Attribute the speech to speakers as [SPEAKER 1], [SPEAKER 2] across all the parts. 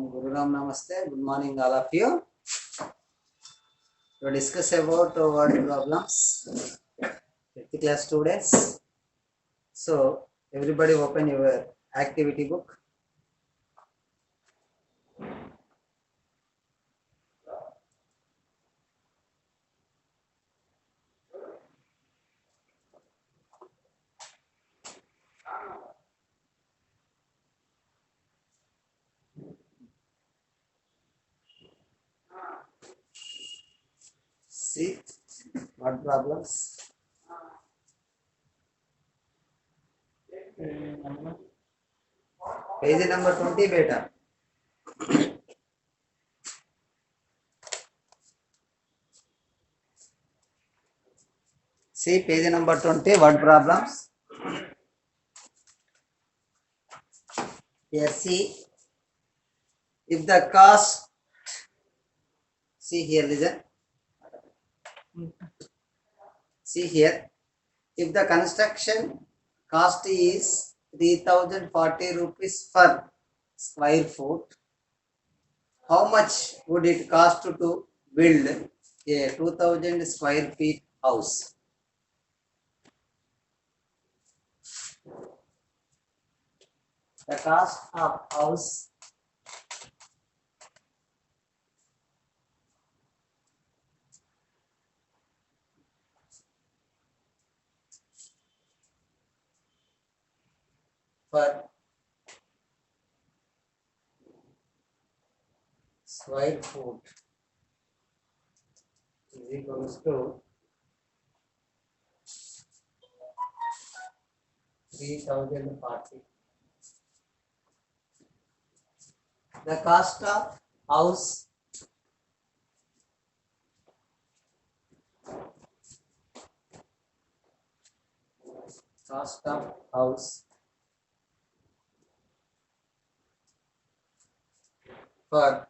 [SPEAKER 1] Guru Ram Namaste. Good morning, all of you. To discuss about word problems, 5th class students. So, everybody open your activity book. See word problems. Page number 20, beta. See page number 20, word problems. Here, see if the cost. See here, listen. See here, if the construction cost is 3040 rupees per square foot, how much would it cost to build a 2000 square feet house? The cost of house per square foot is equals to 3040. The cost of house for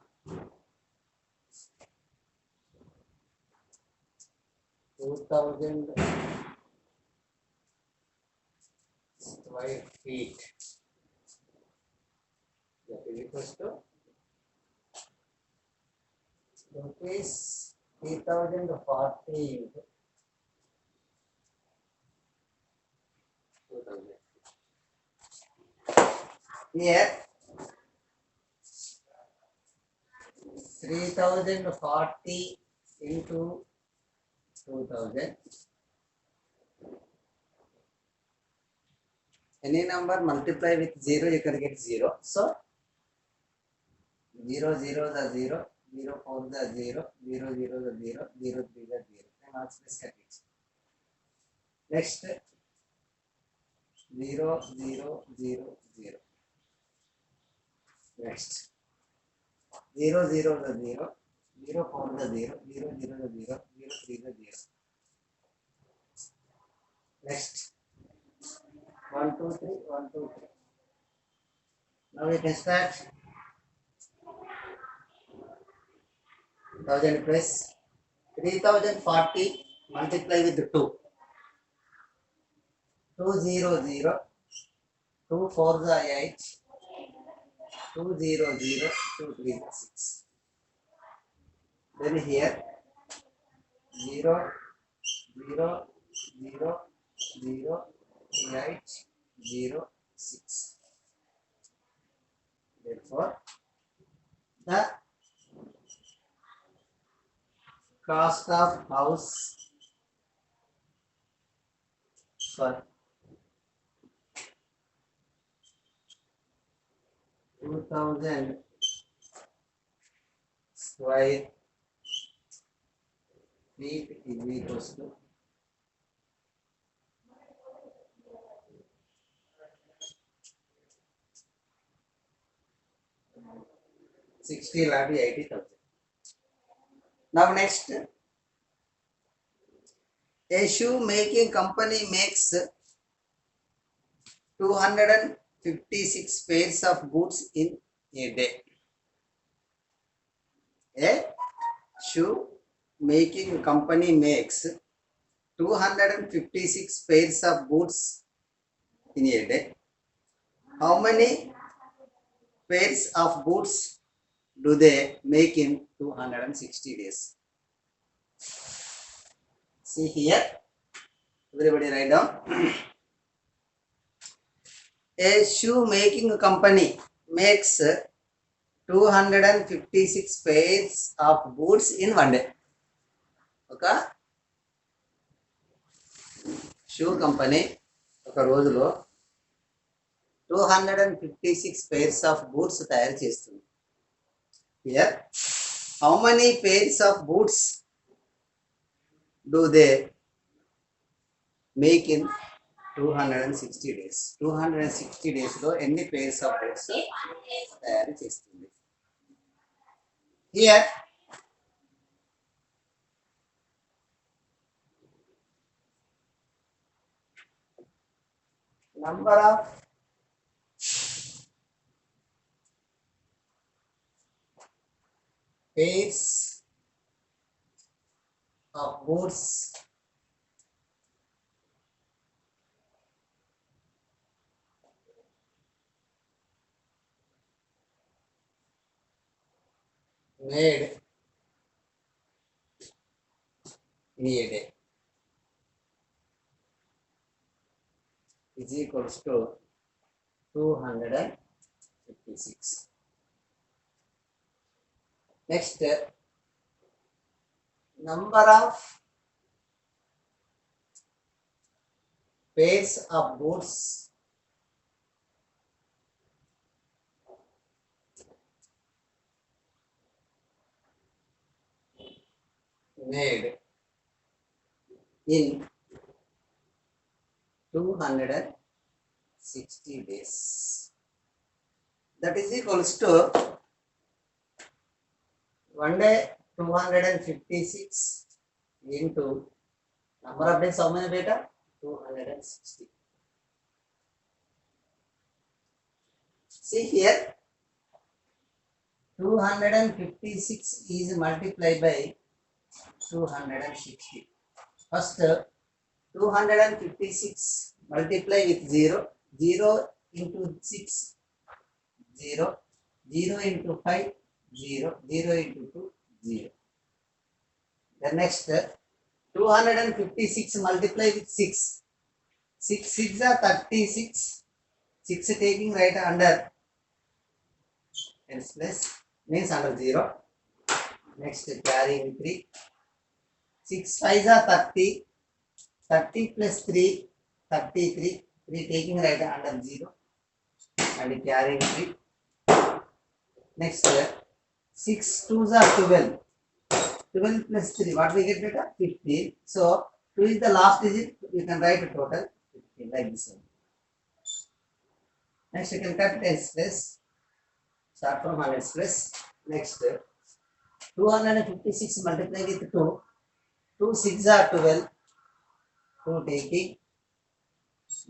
[SPEAKER 1] 2000 square feet, that is equals to rupees 3040 into 2000. Here 3040 into 2000. Any number multiply with 0, you can get 0. So 0 0 the 0, 0 4 the 0, 0 0 the 0, 0 3 the 0. And also this cut it. Next 0 0 0 0. Next 0 0 the 0, 0 4 the 0, 0 0 the 0, 0 3 the 0. Next 1 2 3 1 2 3. Now we can start 1000 plus 3040 multiply with 2. 2 0 0, 2 4 the 8, 2 0 0, 2 3 the 6. Then here 0 0 0 0 8 0 6. Therefore, the cost of house for 2000 square feet is equals to 60 lakh 80,000. Now next, a shoe making company makes 256 pairs of boots in a day. A shoe making company makes 256 pairs of boots in a day. How many pairs of boots do they make in 260 days? See here, everybody write down. A shoe making company makes 256 pairs of boots in one day. Okay? Shoe company ఒక రోజులో 256 pairs of boots తయారు చేస్తుంది. Here, how many pairs of boots do they make in 260 days? 260 days లో ఎన్ని pairs of boots తయారు చేస్తుంది? Here, number of pairs of boots made in a day is equals to 256. Next, number of pairs of boots made in 260 days. That is equals to one day 256 into number of days. How many beta? 260. See here, 256 is multiplied by 260. First, 256 multiply with 0, 0 into 6, 0, 0 into 5, 0, 0 into 2, 0. The next, 256 multiply with 6, 6 6 are 36, 6 taking right under else plus means under 0. Next, carrying 3, 6 5 are 30, 30 plus 3, 33, 3 taking right under 0 and carrying 3. Next, 6 2s are 12, 12 plus 3, what we get beta? 15. So 2 is the last digit, you can write a total 15 like this one. Next, you can cut tens place, start from hundreds place. Next, 256 multiply with 2, 2 6 are 12, 2 taking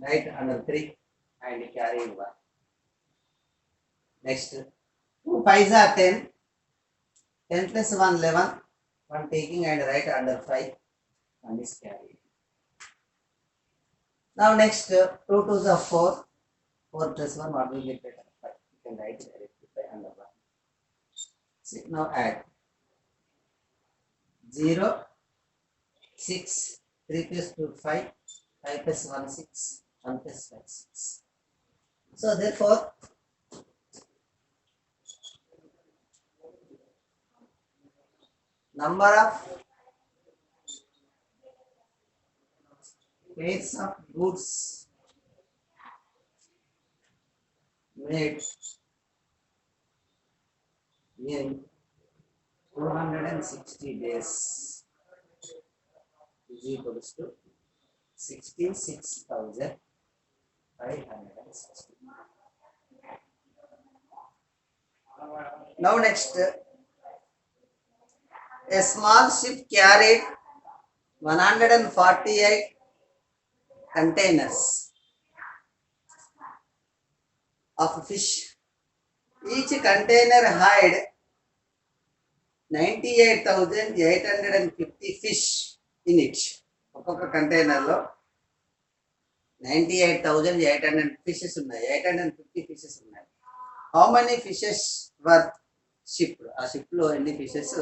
[SPEAKER 1] right under 3 and carrying 1. Next, 2 5s are 10, 10 plus 1 11, 1 taking and right under 5 and is carrying. Now next, 2 2s are 4, 4 plus 1, what will get better? 5. You can write directly by under 1. See, now add 0, 6, 3 plus 2 5, 5 plus 1 6, 1 plus 5 6. So therefore, number of pairs of boots made in 260 days is equals to 66,560. Now next, a small ship carried 148 containers of fish. Each container had 98,850 fish in it. ఒక్కొక్క కంటైనర్లో 98,800 fishes ఉన్నాయి, 850 fishes ఉన్నాయి. How many fishes were ship. ఆ ship లో ఎన్ని fishes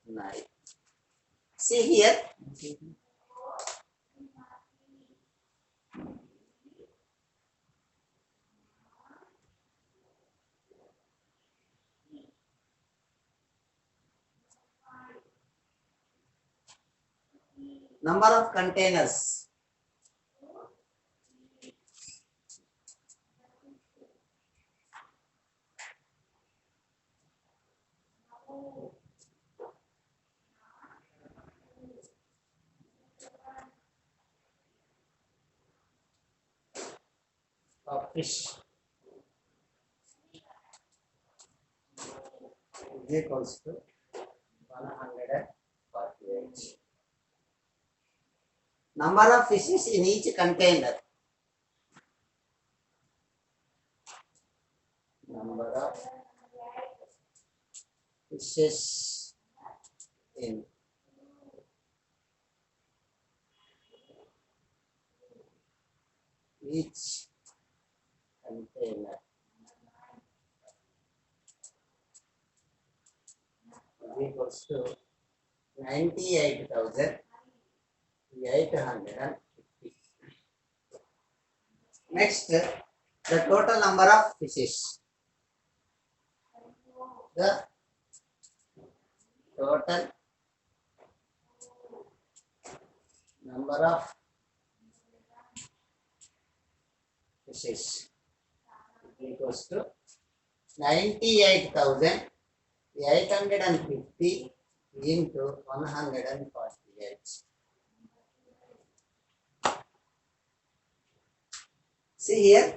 [SPEAKER 1] ఉన్నాయి? See here. Number of containers. Of fish is equals to 148. Number of fishes in each container. Number of fishes in each container is equals to 98,850. Next, the total number of fishes. The total number of fishes equals to 98,850 into 148. See here,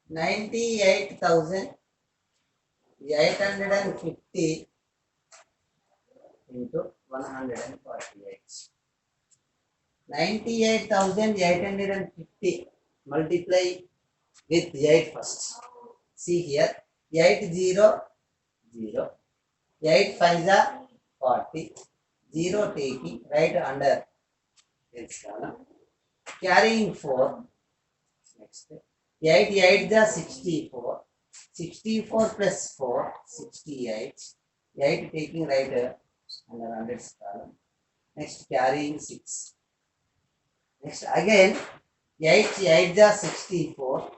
[SPEAKER 1] 98,850 into 148. 98,850 multiply with 8 first. See here, 8 0 0, 8 5 are 40, 0 taking right under this column, carrying 4. Next, 8 8 are 64, 64 plus 4 68, 8 taking right under hundreds column. Next, carrying 6. Next, again 8 8 are 64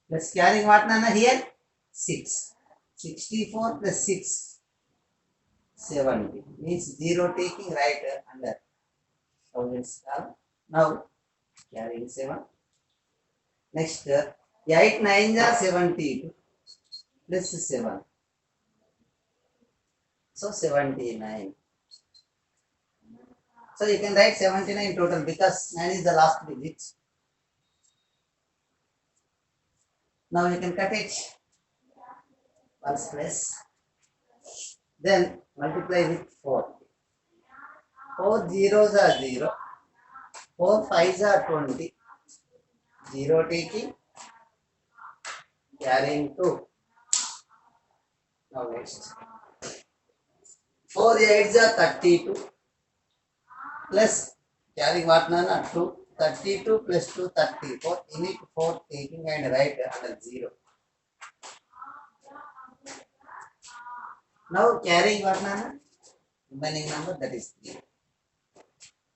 [SPEAKER 1] plus carrying what nana here 6, 64 plus 6 70 means 0 taking right under thousands column. Now carrying 7. Next, 8 9 are 72 plus 7, so 79. So you can write 79 total because 9 is the last digit. Now you can cut it ones place, then multiply with 4. 4 zeros are 0, 4 5s are 20, 0 taking, carrying 2. Now next, 4 8s are 32 plus carrying what nana 2, 32 plus 2 34, unique 4 taking and right under 0. Now carrying what nana remaining number, that is 3.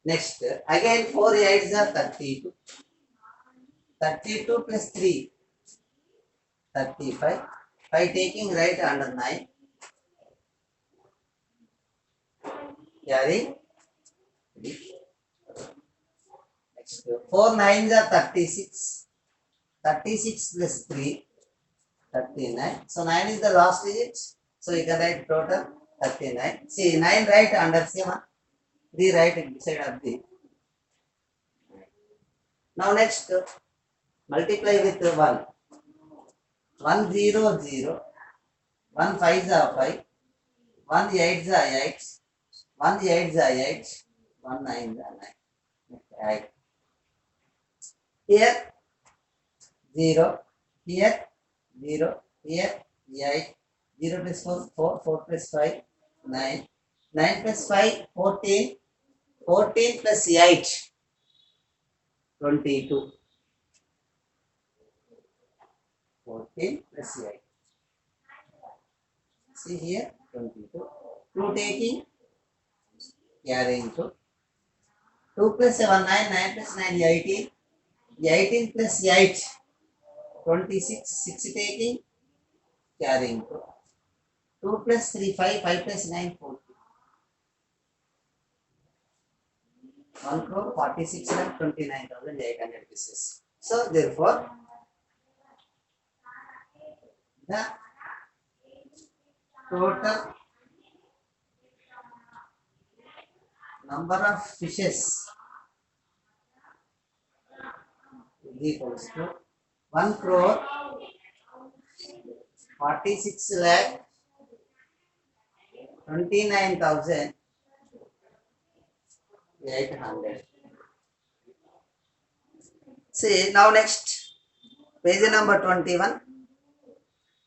[SPEAKER 1] Next, again 4 8s are 32, 32 plus 3 35, 5 taking right under 9, carrying 3. Next, 4 9s are 36, 36 plus 3 39, so 9 is the last digit, so you can write total 39. See 9 right under 7, 3 right inside of the. Now next, multiply with 1, 1 0 0, 1 5s are 5, 1 8s are 8, 1 8s are 8, 1 9s are 9. Right. Here 0, here 0, here 8, 0 plus 4 4, 4 plus 5 9, 9 plus 5 14, 14 plus 8 22. 14 plus 8. See here 22. 2 taking carrying 2. 2 plus 7 9, 9 plus 9 18. 18 plus 8 26. 6 taking carrying 2. 2 plus 3 5, 5 plus 9 14. 1 crore 46 lakh 29,800 pieces. So therefore the total number of fishes is equals to 1 crore 46 lakh 29,800. See now next page number 21.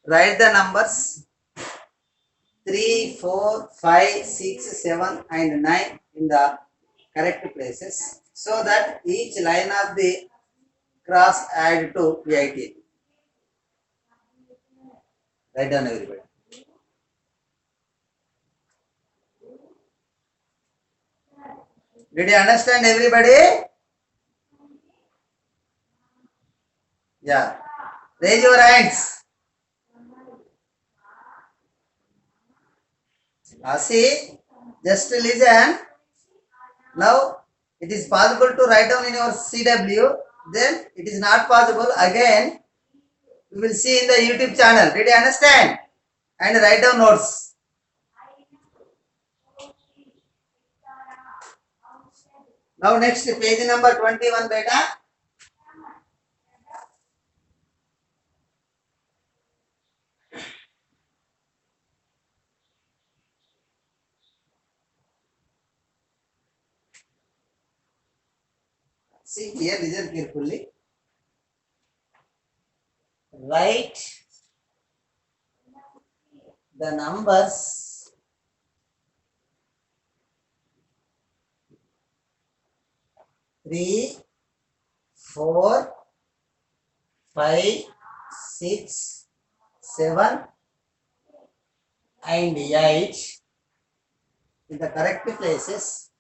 [SPEAKER 1] Write the numbers 3, 4, 5, 6, 7 and 9 in the correct places so that each line of the cross add to 18. Write down everybody. Did you understand everybody? Yeah. Raise your hands. See, just listen. Now it is possible to write down in your CW. Then it is not possible. Again, we will see in the YouTube channel. Did you understand? And write down notes. Now next page number 21 beta. See here, listen carefully. Write the numbers 3, 4, 5, 6, 7 and 8 in the correct places.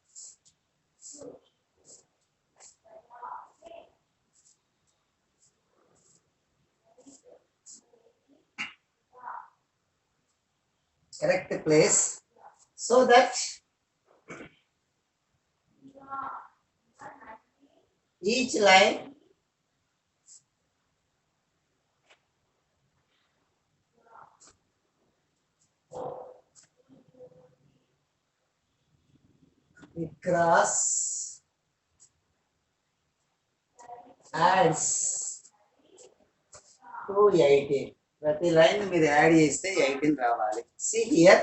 [SPEAKER 1] Correct place so that each line cross adds to 18. ప్రతి line మీరు add చేస్తే 18 రావాలి. See here.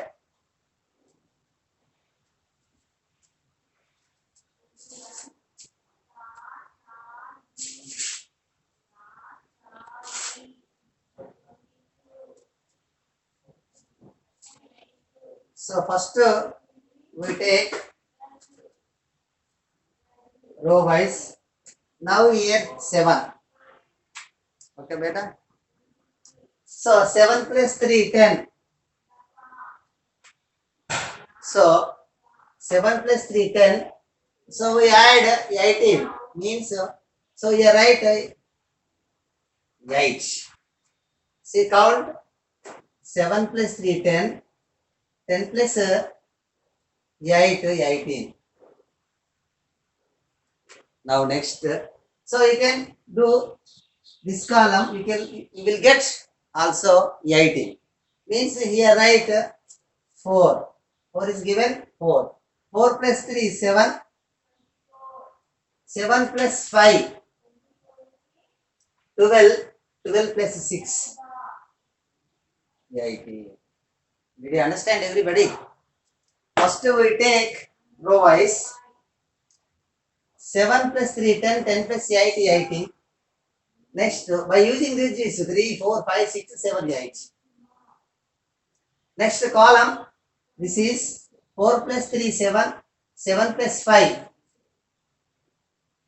[SPEAKER 1] So first we take row wise. Now here 7. Okay beta. So 7 plus 3 10. So 7 plus 3 10. So we add 18 means so you write 8. See count 7 plus 3 10. 10 plus 8 18. Now next, so you can do this column. You will get also 18. Means here write 4. 4 is given 4. 4 plus 3 is 7. 7 plus 5 12. 12 plus 6 18. Did you understand everybody? First we take row wise. 7 plus 3 10. 10 plus 8 18. Next by using this is 3 4 5 6 7 8. Next column, this is 4 plus 3 7. 7 plus 5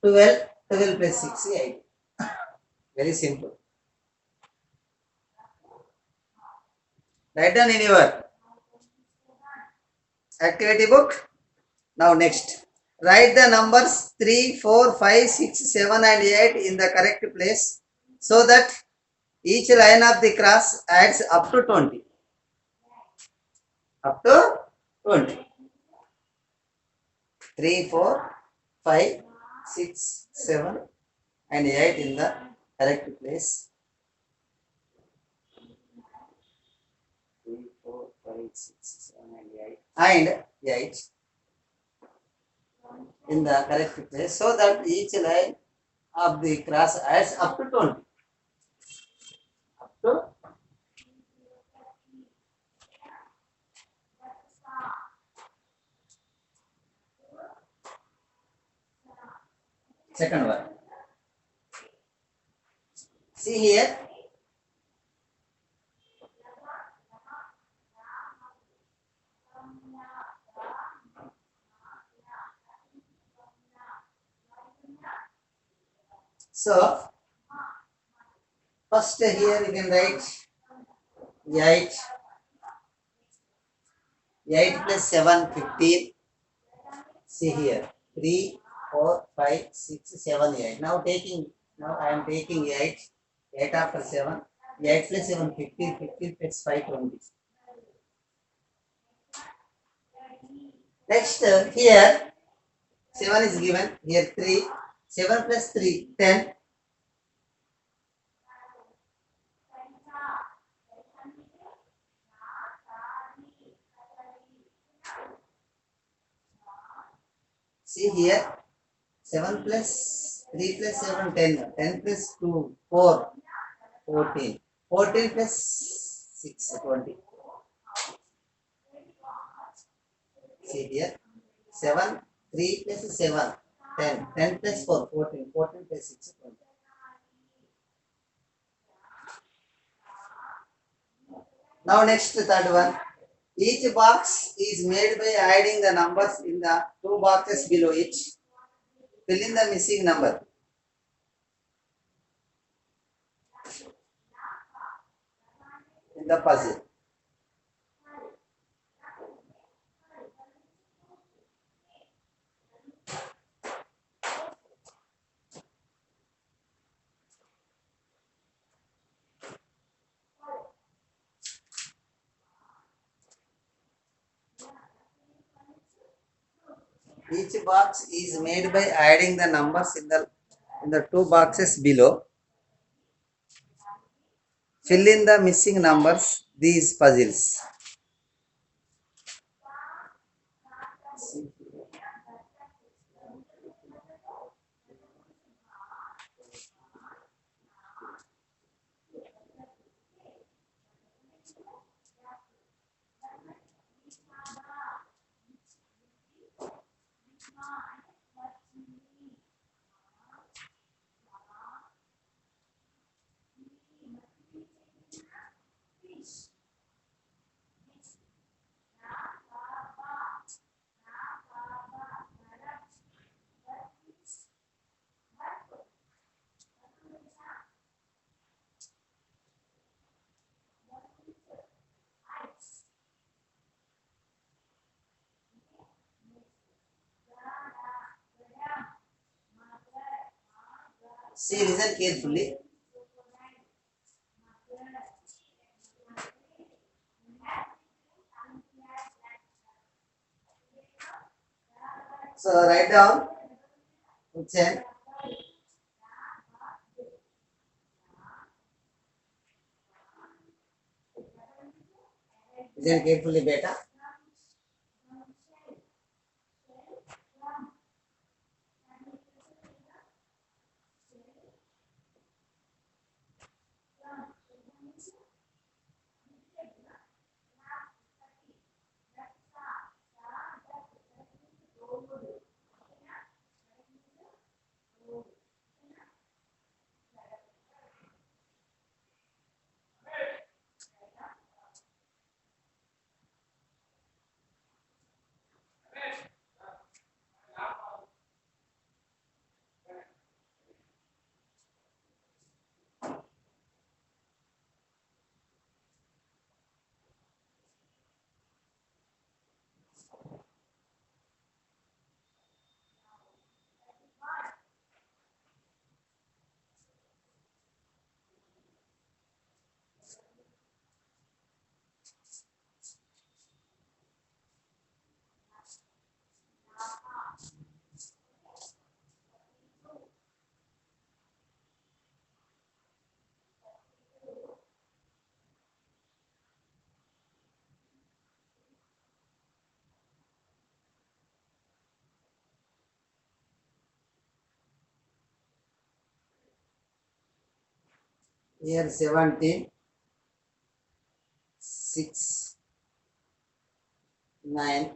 [SPEAKER 1] 12. 12 plus 6 8. Very simple. Write down in your activity book. Now next. Write the numbers 3, 4, 5, 6, 7 and 8 in the correct place so that each line of the cross adds up to 20. Up to 20. 3, 4, 5, 6, 7 and 8 in the correct place. 3, 4, 5, 6, 7 and 8 in the correct place so that each line of the cross adds up to 20. Up to second one. See here. So first here you can write 8. 8 plus 7, 15. See here. 3, 4, 5, 6, 7, 8. Now I am taking 8. 8 after 7. 8 plus 7, 15. 15 plus 5, 20. Next here 7 is given. Here 3. 7 plus 3, 10. See here. 7 plus 3 plus 7, 10. 10 plus 2, 4. 14. 14 plus 6, 20. See here. 7, 3 plus 7, 10. 10 plus 4, 14. 14 plus 6, 20. Now next third one. Each box is made by adding the numbers in the two boxes below it. Fill in the missing number. In the puzzle. Each box is made by adding the numbers in the two boxes below. Fill in the missing numbers these puzzles. See, listen carefully. So write down. Listen. Listen carefully, beta. Here 17, 6, 9,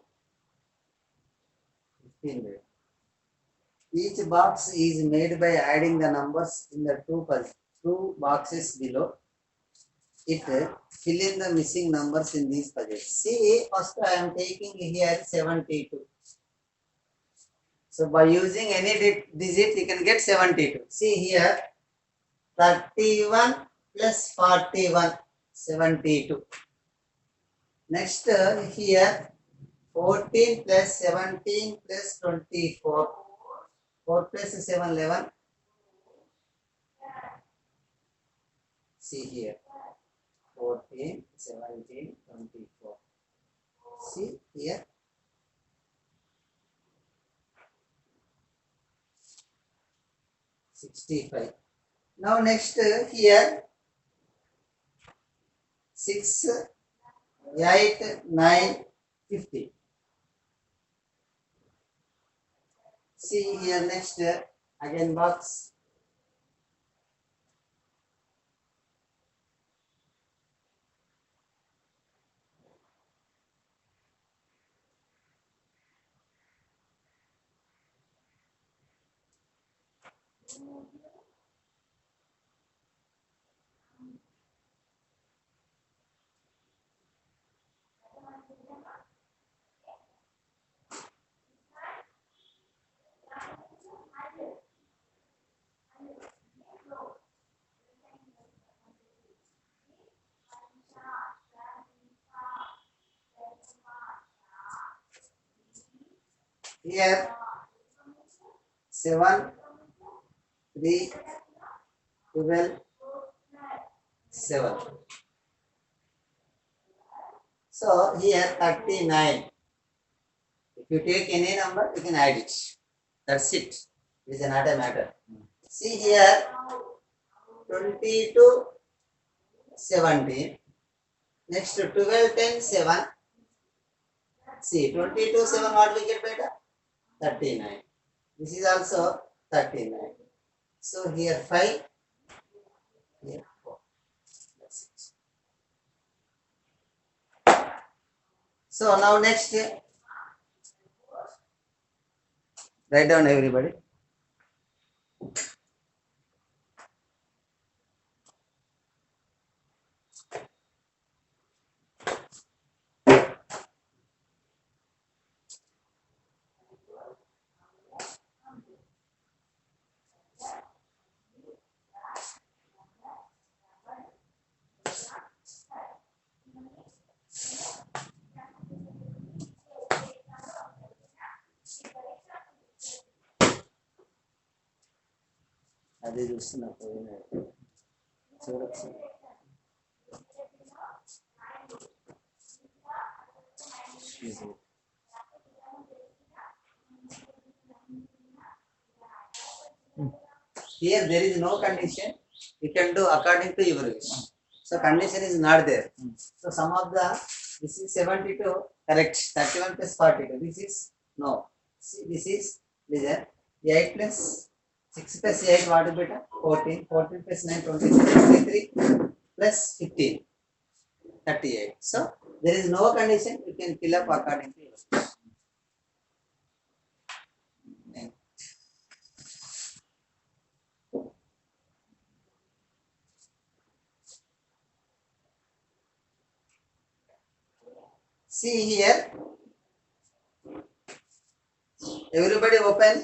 [SPEAKER 1] 15. Each box is made by adding the numbers in the two boxes below it. Fill in the missing numbers in these pages. See, first I am taking here 72. So by using any digit, you can get 72. See here, 31 plus 41, 72. Next here, 14 plus 17 plus 24. 4 plus 7, 11. See here, 14, 17, 24. See here, 65. Now next here, 6, 8, 9, 50. See here next again box. Here 7, 3, 12, 7. So here 39. If you take any number, you can add it. That's it. It is not a matter. See here 22, 17. Next 12, 10, 7. See 22, 7. What we get better? 39. This is also 39. So here 5. Here 4. That's it. So now next, write down everybody. అదే చూస్తున్నా చూడొచ్చు. Here there is no condition. You can do according to your wish. So condition is not there. So some of the, this is 72, correct. 31 plus 42. This is no. See, this is there. 8 plus 6 plus 8, what is better? 14. 14 plus 9, 26, 23 plus 15, 38. So there is no condition. You can fill up according to your wish. See here, everybody open.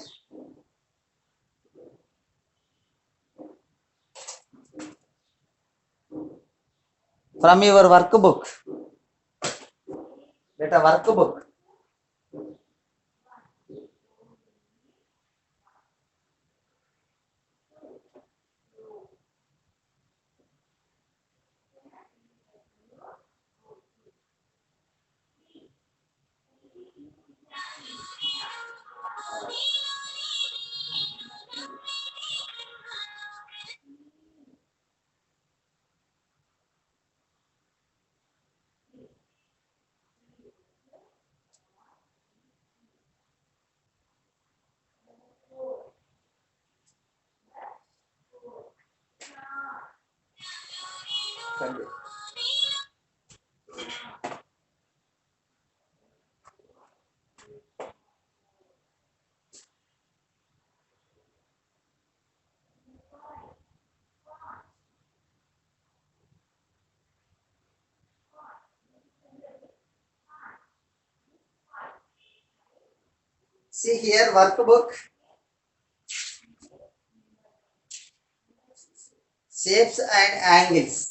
[SPEAKER 1] From your workbook, get a workbook. See here workbook, shapes and angles.